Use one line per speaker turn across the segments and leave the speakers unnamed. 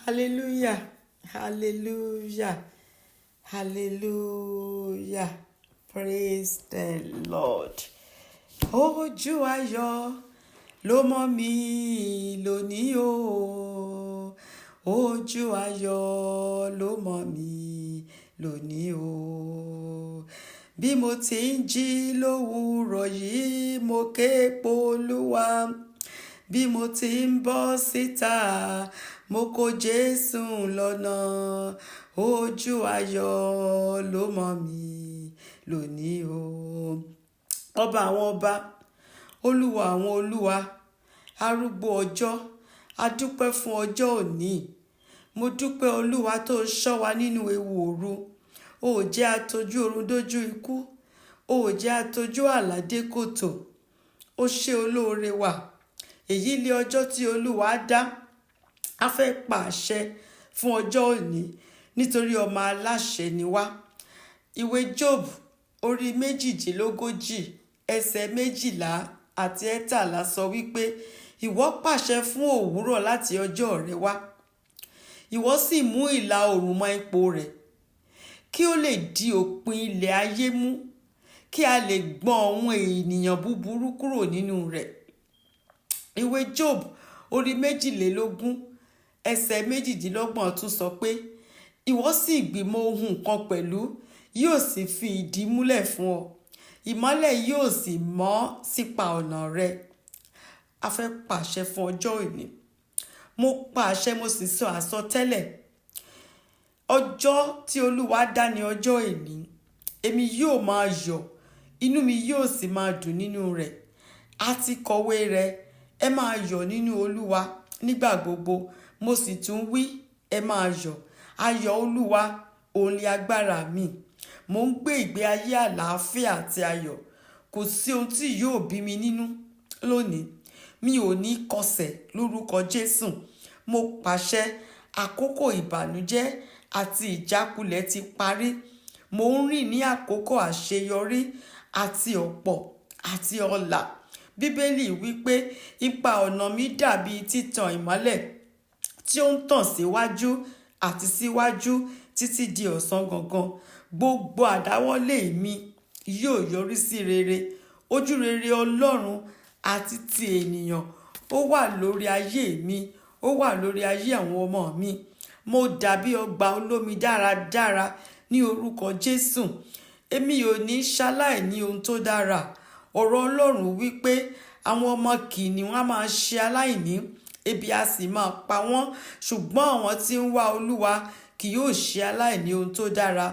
Hallelujah, hallelujah, hallelujah. Praise the Lord. Ojú ayọ̀ ló mọ́ mi lónìí o. Ojú ayọ̀ ló mọ́ mi lónìí o. Bí mo ti ń jí lówùúrọ̀ yìí, mo ké pe Olúwa. Bí mo ti ń bọ́ síta, mo kó Jésù lọ́nà. Ojú ayọ̀ ló mọ́ mi lónìí o. Ọba àwọn ọba, Olúwa àwọn olúwa, arúgbó ọjọ́, a dúpẹ́ fún ọjọ́ òní. Mo dúpẹ́ Olúwa tó ṣọ́ wa nínú ewu òru. O ò jẹ́ atojú orun dójú ikú. O ò jẹ́ atojú àládé kòtò. O ṣé olóore wa. Èyí lé ọjọ́ tí Olúwa dá. A fẹ́ pa àṣẹ fún ọjọ́ òní nítorí ọmọ aláṣẹ ni wá. Ìwé Job orí 28 ẹsẹ̀ 12 àti 13 sọ wípé ìwọ pàṣẹ fún òwúrọ̀ láti ọjọ́ rẹ wá. Ìwọ sì mú ìlà oòrùn mọ ipò rẹ̀, kí ó lè di òpin ilẹ̀ ayé mú, kí a lè gbọ̀n àwọn ènìyàn búburú kúrò nínú rẹ̀. Ìwé Job orí 22 ẹsẹ̀ 28 tún sọ pé ìwọ sì gbìmọ̀ ohun kan pẹ̀lú, yóò sì fi ìdí múlẹ̀ fún ọ. Ìmọ́lẹ̀ yóò sì mọ́ sípa ọ̀nà rẹ. A fẹ́ pàṣẹ fún ọjọ́ òní. Mo pàṣẹ, mo sì sọ àsọtẹ́lẹ̀. Ọjọ́ tí Olúwa dá ní ọjọ́ òní, èmi yóò máa yọ̀, inú mi yóò sì máa dùn nínú rẹ̀. A ti kọ̀wé rẹ̀, ẹ máa yọ̀ nínú Olúwa nígbà gbogbo. Mo sì tún wí, ẹ máa yọ̀. Ayọ̀ Olúwa òun ni agbára mi. Mo ń gbé ìgbé ayé àlàáfíà àti ayọ̀. Kò sí ohun tí yóò bí mi nínú lónìí. Mi ò ní kọsẹ̀ lórúkọ Jésù. Mo pàṣẹ, àkókò ìbànújẹ́ àti ìjákulẹ̀ ti parí. Mo ń rìn ní àkókò àṣeyọrí àti ọ̀pọ̀ àti ọlá. Bíbélì wípé ipa ọ̀nà mi dàbí títan ìmọ́lẹ̀ tí ó ń tàn síwájú àti síwájú títí di ọ̀sán gangan. Gbogbo àdáwọ́lé mi yóò yọrí sí rere. Ojú rere Ọlọ́run àti ti ènìyàn ó wà lórí ayé mi, ó wà lórí ayé àwọn ọmọ mi. Mo dàbí ọgbà olómi dáradára ní orúkọ Jésù. Èmi ò ní ṣaláì ní ohun tó dára. Ọ̀rọ̀ Ọlọ́run wípé àwọn ọmọ kìnìún á máa ṣe aláìní, ebi á sì máa pa wọ́n, ṣùgbọ́n àwọn tí ń wá Olúwa kì yóò ṣe aláìní ohun tó dára.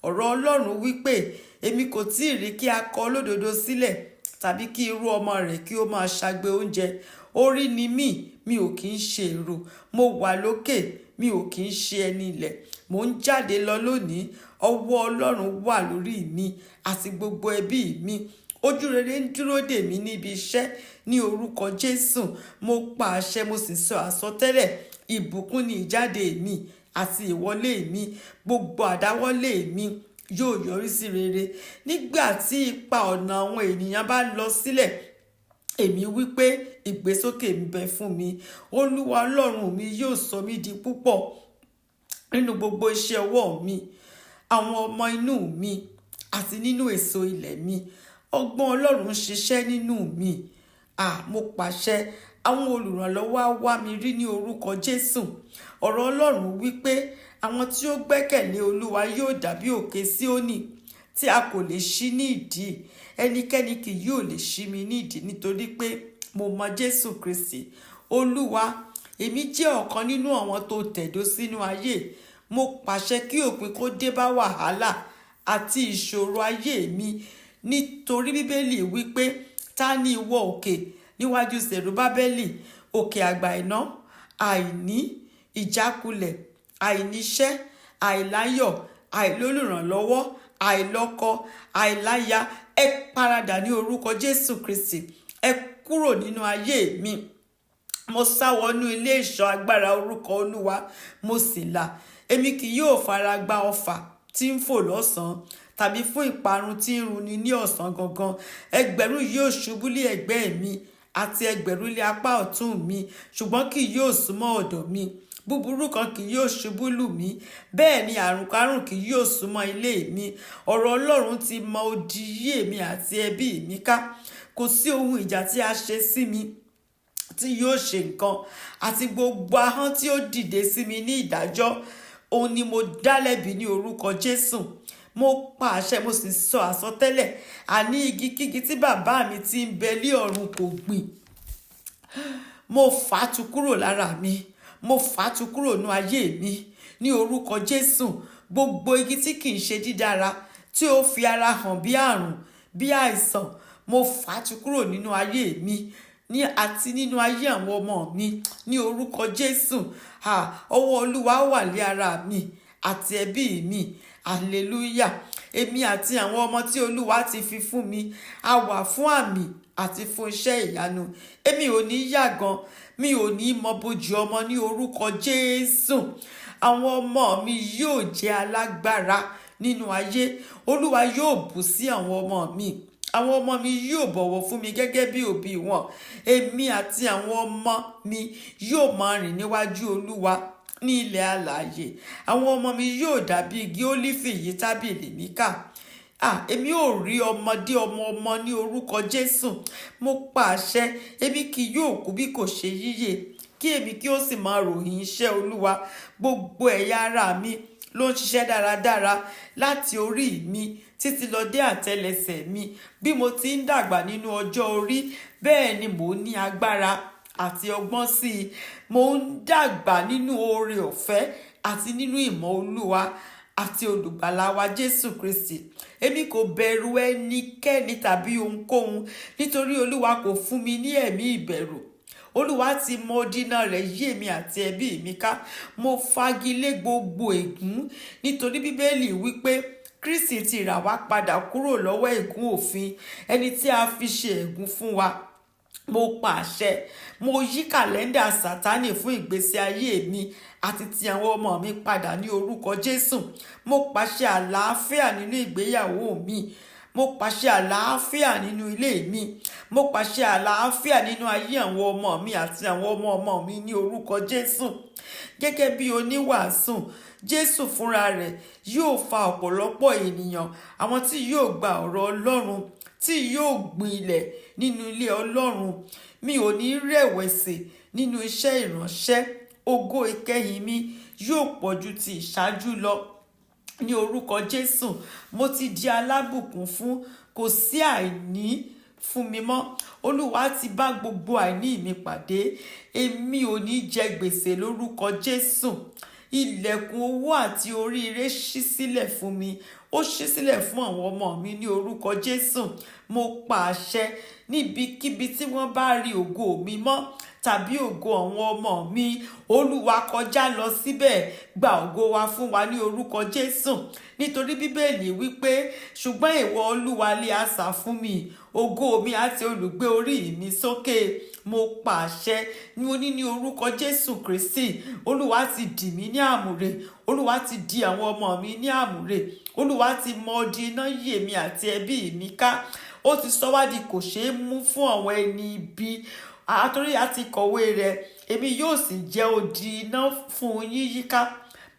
Ọ̀rọ̀ Ọlọ́run wípé èmi kò tí ì rí kí a kọ olódodo sílẹ̀ tàbí kí irú ọmọ rẹ̀ kí ó máa ṣagbe oúnjẹ. Orí ni mí, mi ò kì í ṣe èrò. Mo wà lókè, mi ò kì í ṣe ẹni ilẹ̀. Mo ń jáde lọ lónìí. Ọwọ́ Ọlọ́run wà lórí mi àti gbogbo ẹbí mi. Ojú rere ń dúró dè mí níbi iṣẹ́ ní orúkọ Jésù. Mo pa àṣẹ, mo sì sọ àsọtẹ́lẹ̀. Ìbùkún ni ìjáde mi àti ìwọlé mi. Gbogbo àdáwọ́lé mi yóò yọrí sí rere. Nígbà tí ipa ọ̀nà àwọn ènìyàn bá lọ sílẹ̀, èmi wípé ìgbésókè ń bẹ fún mi. Olúwa Ọlọ́run mi yóò sọ mí di púpọ̀ nínú gbogbo iṣẹ́ ọwọ́ mi, àwọn ọmọ inú mi àti nínú èso ilẹ̀ mi. Ọgbọ́n Ọlọ́run ṣiṣẹ́ nínú mi. Mo pàṣẹ, àwọn olùrànlọ́wọ́ á wá mi rí ní orúkọ Jésù. Ọ̀rọ̀ Ọlọ́run wípé àwọn tí ó gbẹ́kẹ̀lé Olúwa yóò dàbí òkè Síónì tí a kò lè ṣí ní ìdí. Ẹnikẹ́ni kì yóò lè ṣí mi ní ìdí nítorí pé mo mọ Jésù Kristi. Olúwa, èmi jẹ́ ọ̀kan nínú àwọn tó tẹ̀dó sínú ayé. Mo pàṣẹ kí òpin kó dé bá wàhálà àti ìṣòro ayé mi. Nítorí Bíbélì wípé ta ni ìwọ òkè níwájú Sèrúbábẹ́lì? Òkè àgbà iná, àìní, ìjákulẹ̀, àìníṣẹ́, àìláyọ̀, àìlólùrànlọ́wọ́, àìlọ́kọ, àìláya. Ẹ paradà ní orúkọ Jésù Kristi. Ẹ kúrò nínú ayé mi. Mo sá wọnú ilé ìṣọ́ agbára orúkọ Olúwa, mo sì là. Èmi kì yóò fara gba ọfà tí ń fò lọ́sàn-án tàbí fún ìparun tí ń runi ní ọ̀sán gangan. Ẹgbẹ̀rún yóò ṣubú lé ẹ̀gbẹ́ mi àti ẹgbẹ̀rún lé apá ọ̀tún mi, ṣùgbọ́n kì yóò súnmọ́ ọ̀dọ̀ mi. búburú kan kì yóò ṣubú lù mí, bẹ́ẹ̀ ni àrùnkárùn kì yóò súnmọ́ ilé mi. Ọ̀rọ̀ Ọlọ́run ti mọ odi yí èmi àti ẹbí mi ká. Kò sí ohun ìjà tí a ṣe sí mi tí yóò ṣe nǹkan, àti gbogbo ahọ́n tí ó dìde sí mi ní ìdájọ́, òun ni mo dá lẹ́bi ní orúkọ Jésù. Mo pa àṣẹ, mo sì sọ àsọtẹ́lẹ̀, àní igi kígi tí bàbá mi ti ń bẹ lé ọ̀run kò gbìn, mo fàtu kúrò lára mi, mo fàtu kúrò nínú ayé mi ní orúkọ Jésù. Gbogbo igi tí kì í ṣe dídára, tí ó fi ara hàn bí àrùn, bí àìsàn, mo fàtu kúrò nínú ayé mi àti nínú ayé àwọn ọmọ mi ní orúkọ Jésù. Ọwọ́ Olúwa wà lé ara mi àti ẹbí mi. Hallelujah. Èmi àti àwọn ọmọ tí Olúwa ti fi fún mi, a wà fún àmì àti fún iṣẹ́ ìyanu. Èmi ò ní yàgàn, mi ò ní mọ bójú ọmọ ní orúkọ Jésù. Àwọn ọmọ mi yóò jẹ́ alágbára nínú ayé. Olúwa yóò bù sí àwọn ọmọ mi. Àwọn ọmọ mi yóò bọ̀wọ̀ fún mi gẹ́gẹ́ bí òbí wọn. Èmi àti àwọn ọmọ mi yóò máa rìn níwájú Olúwa ní ilẹ̀ alààyè. Àwọn ọmọ mi yóò dàbí igi ólífì yí tábìlì mi ká. Èmi ò rí ọmọdé ọmọ ní orúkọ Jésù. Mo pa àṣẹ, èmi kì yóò kú bí kò ṣe yíyè, kí èmi kí ó sì máa ròyìn iṣẹ́ Olúwa. Gbogbo ẹ̀yà ara mi ló ń ṣiṣẹ́ dáradára, láti orí mi títí lọ dé àtẹ́lẹsẹ̀ mi. Bí mo ti ń dàgbà nínú ọjọ́ orí, bẹ́ẹ̀ ni mò ń ní agbára àti ọgbọ́n sí i. Mo ń dàgbà nínú oore ọ̀fẹ́ àti nínú ìmọ̀ Olúwa àti olùgbàlà wa Jésù Kristi. Èmi kò bẹ̀rù ẹnikẹ́ni tàbí ohunkóhun, nítorí Olúwa kò fún mi ní ẹ̀mí ìbẹ̀rù. Olúwa ti mọ dínà rẹ̀ yí èmi àti ẹbí mi ká. Mo fagilé gbogbo ègún, nítorí Bíbélì wípé Kristi ti rà wá padà kúrò lọ́wọ́ ègún òfin, ẹni tí a fi ṣe ègún fún wa. Mo pa àṣẹ, mo yí kàlẹ́ndà Sátánì fún ìgbésí ayé mi àti ti àwọn ọmọ mi padà ní orúkọ Jésù. Mo pàṣẹ àlàáfíà nínú ìgbéyàwó mi. Mo pàṣẹ àlàáfíà nínú ilé mi. Mo pàṣẹ àlàáfíà nínú ayé àwọn ọmọ mi àti àwọn ọmọ mi ní orúkọ Jésù. Gẹ́gẹ́ bí oníwàásù, Jésù fúnra rẹ̀ yóò fa ọ̀pọ̀lọpọ̀ ènìyàn, àwọn tí yóò gba ọ̀rọ̀ Ọlọ́run, tí yóò gbin ilẹ̀ nínú ilé Ọlọ́run. Mi ò ní rẹ̀wẹ̀sì nínú iṣẹ́ ìránṣẹ́. Ògo ìkẹyìn mi yóò pọ̀ ju ti ìṣáájú lọ ní orúkọ Jésù. Mo ti di alábùkún fún, kò sí àìní fún mi mọ́. Olúwa ti bá gbogbo àìní mi pàdé. Èmi ò ní jẹ gbèsè lórúkọ Jésù. Ilẹ̀kùn owó àti oríire ṣí sílẹ̀ fún mi. Ó ṣí sílẹ̀ fún àwọn ọmọ mi ní orúkọ Jésù. Mo pa àṣẹ, níbikíbi tí wọ́n bá rí ògo mi mọ́ tàbí ògo àwọn ọmọ mi, Olúwa kọjá lọ síbẹ̀, gba ògo wa fún wa ní orúkọ Jésù. Nítorí Bíbélì wípé ṣùgbọ́n ìwọ Olúwa lé asà fún mi, ògo mi àti olùgbé orí mi sókè. Mo pa àṣẹ, mo ní orúkọ Jésù Kristi. Olúwa ti dì mí ní àmùrè. Olúwa ti di àwọn ọmọ mi ní àmùrè. Olúwa ti mọ odi iná yí èmi àti ẹbí mi ká. Ó ti sọ wá di kò ṣeé mú fún àwọn ẹni ibi. Àtòrí àti kọ̀wé rẹ̀, èmi yóò sì jẹ́ odi iná fún yín yíká.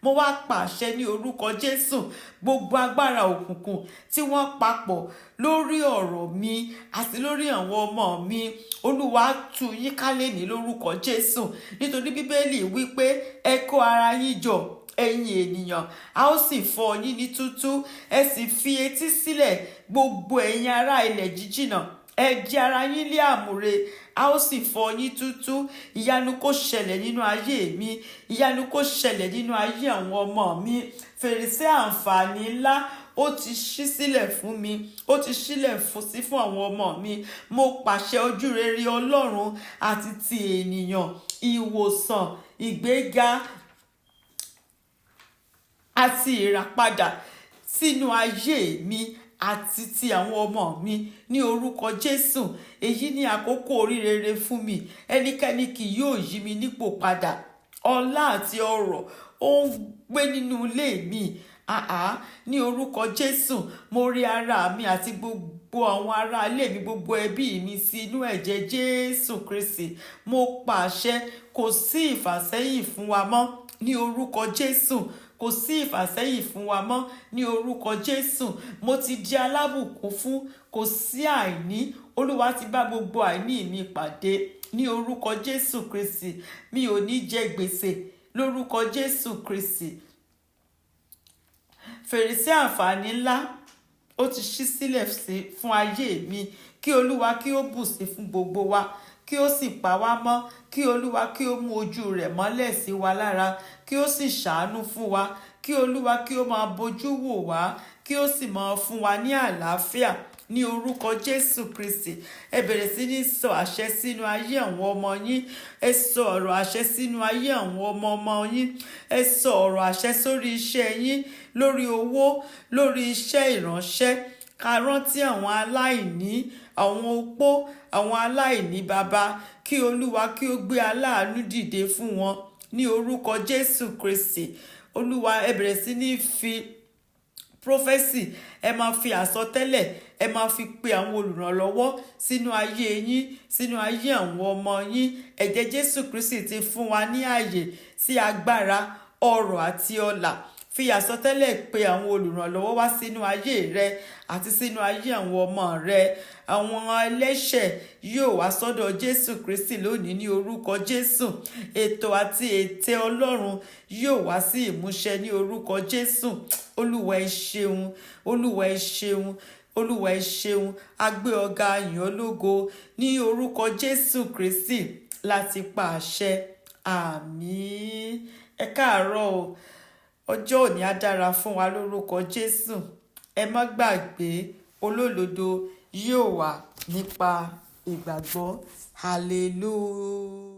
Mo wá pa àṣẹ ní orúkọ Jésù. Gbogbo agbára òkùnkùn tí wọ́n papọ̀ lórí ọ̀rọ̀ mi àti lórí àwọn ọmọ mi, Olúwa tú yín ká lẹ́ni lórúkọ Jésù. Nítorí Bíbélì wípé ẹ kó ara yín jọ, ẹ̀yin ènìyàn, a ó sì fọ́ yín ní túútúú. Ẹ sì fi etí sílẹ̀, gbogbo ẹ̀yin ará ilẹ̀ jíjìnà. Ẹ di ara yín lé àmùrè, a ó sì fọ́ yín túútúú. Ìyanu kó ṣẹlẹ̀ nínú ayé mi. Ìyanu kó ṣẹlẹ̀ nínú ayé àwọn ọmọ mi. Fèrèsé àǹfààní ńlá ó ti ṣí sílẹ̀ fún mi. Ó ti ṣílẹ̀ fún àwọn ọmọ mi. Mo pàṣẹ ojú rere Ọlọ́run àti ti ènìyàn, ìwòsàn, ìgbéga àti ìràpadà sínú ayé mi àti ti àwọn ọmọ mi ní orúkọ Jésù. Èyí ni àkókò oríire fún mi. Ẹnikẹ́ni kì yóò yí mi nípò padà. Ọlá àti ọrọ̀ ó ń gbé nínú ilé mi ní orúkọ Jésù mo rí ara mi àti gbogbo àwọn ará ilé mi, gbogbo ẹbí mi sí inú ẹ̀jẹ̀ Jésù Kristi. Mo pàṣẹ, kò sí ìfàsẹ́yìn fún wa mọ́ ní orúkọ Jésù. Kò sí ìfàsẹ́yìn fún wa mọ́ ní orúkọ Jésù. Mo ti di alábùkún fún, kò sí àìní. Olúwa ti bá gbogbo àìní mi pàdé ní orúkọ Jésù Kristi. Mi ò ní jẹ gbèsè lórúkọ Jésù Kristi. Fèrèsé àǹfààní ńlá ó ti ṣí sílẹ̀ fún ayé mi. Kí Olúwa kí ó bùsí fún gbogbo wa, kí ó sì pa wá mọ́. Kí Olúwa kí ó mú ojú rẹ̀ mọ́lẹ̀ sí wa lára, kí ó sì ṣàánú fún wa. Kí Olúwa kí ó máa bojú wò wá, kí ó sì máa fún wa ní àlàáfíà ní orúkọ Jésù Kristi. Ẹ bẹ̀rẹ̀ sí ní sọ àṣẹ sínú ayé àwọn ọmọ yín. Ẹ sọ ọ̀rọ̀ àṣẹ sínú ayé àwọn ọmọ ọmọ yín. Ẹ sọ ọ̀rọ̀ àṣẹ sórí iṣẹ́ yín, lórí owó, lórí iṣẹ́ ìránṣẹ́. Ká rántí àwọn aláìní, àwọn opó, àwọn aláìní baba. Kí Olúwa kí ó gbé aláàánú dìde fún wọn ní orúkọ Jésù Kristi. Olúwa, ẹ bẹ̀rẹ̀ sí ní fi prophecy, ẹ máa fi àsọtẹ́lẹ̀, ẹ máa fi pe àwọn olùrànlọ́wọ́ sínú ayé yín, sínú ayé àwọn ọmọ yín. Ẹ̀jẹ̀ Jésù Kristi ti fún wa ní ààyè sí agbára, ọrọ̀ àti ọlà. Fi àsọtẹ́lẹ̀ pe àwọn olùrànlọ́wọ́ wá sínú ayé rẹ àti sínú ayé àwọn ọmọ rẹ. Àwọn ẹlẹ́ṣẹ̀ yóò wá sọ́dọ̀ Jésù Kristi lónìí ní orúkọ Jésù. Ètò àti ète Ọlọ́run yóò wá sí ìmúṣẹ ní orúkọ Jésù. Olúwa ẹ ṣeun, Olúwa ẹ ṣeun, Olúwa ẹ ṣeun. A gbé ọ̀gá yìn ọ́ lógo ní orúkọ Jésù Kristi láti pa àṣẹ. Àmín. Ẹ káàárọ̀ o. Ọjọ́ òní á dára fún wa lórúkọ Jésù. Ẹ má gbàgbé, olódodo yóò wà nípa ìgbàgbọ́. Hallelujah.